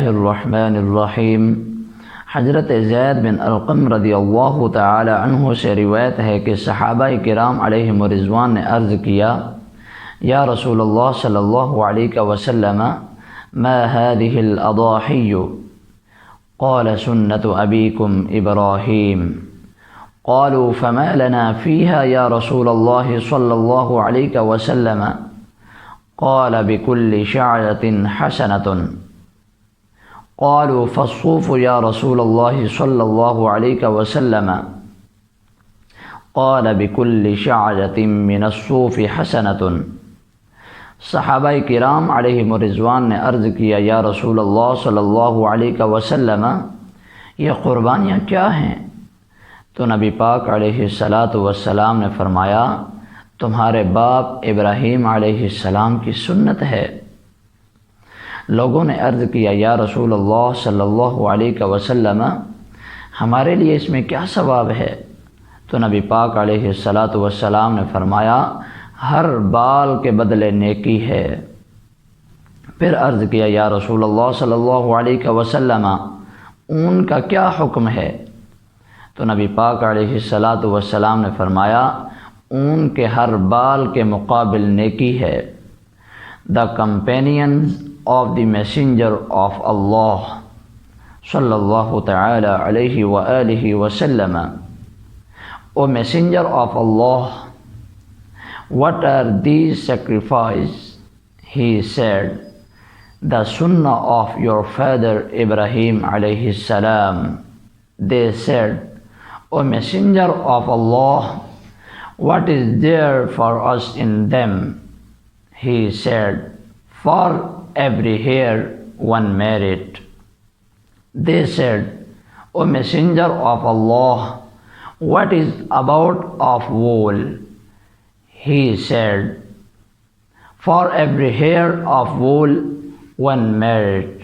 अर्रहमानिर्रहीम। हज़रत ज़ैद बिन अर्क़म रज़ियल्लाहु तआला अन्हु से रिवायत है कि सहाबाए किराम अलैहिम रिज़वान ने अर्ज़ किया, या रसूलल्लाह सल्लल्लाहु अलैहि वसल्लम, मा हादिहिल अदाहिय्यु? क़ाल सुन्नतु अबीकुम इब्राहीम। क़ालू फ़मा लना फ़ीहा या रसूलल्लाह सल्लल्लाहु अलैहि वसल्लम? क़ाल बिकुल्लि शअरतिन हसनतुन। क़ालू फ़स्सूफ़ु या रसूलल्लाह सल्लल्लाहु अलैहि वसल्लम? क़ाल बिकुल्लि शअरतिन मिनस्सूफ़ि हसनतुन। सहाबाए किराम अलैहिम रिज़वान ने अर्ज़ किया, या रसूलल्लाह सल्लल्लाहु अलैहि वसल्लम, ये क़ुरबानियाँ क्या हैं? तो नबी पाक अलैहिस्सलातु वस्सलाम ने फ़रमाया, तुम्हारे बाप इब्राहीम अलैहिस्सलाम की सुन्नत है। लोगों ने अर्ज़ किया, या रसूलल्लाह सल्लल्लाहु अलैहि वसल्लम, हमारे लिए इसमें क्या सवाब है? तो नबी पाक अलैहिस्सलातु वस्सलाम ने फ़रमाया, हर बाल के बदले नेकी है। फिर अर्ज़ किया, या रसूलल्लाह सल्लल्लाहु अलैहि वसल्लम, ऊन का क्या हुक्म है? तो नबी पाक अलैहिस्सलातु वस्सलाम ने फ़रमाया, ऊन के हर बाल के मुकाबिल नेकी है। The companions of the messenger of Allah सल्लल्लाहु तआला अलैहि व आलिहि वसल्लम, O messenger of Allah, what are these sacrifices? He said, the sunnah of your father Ibrahim alayhi salam. They said, O Messenger of Allah, what is there for us in them? He said, for every hair one merit. They said, O Messenger of Allah, what is about of wool? He said, for every hair of wool one merit.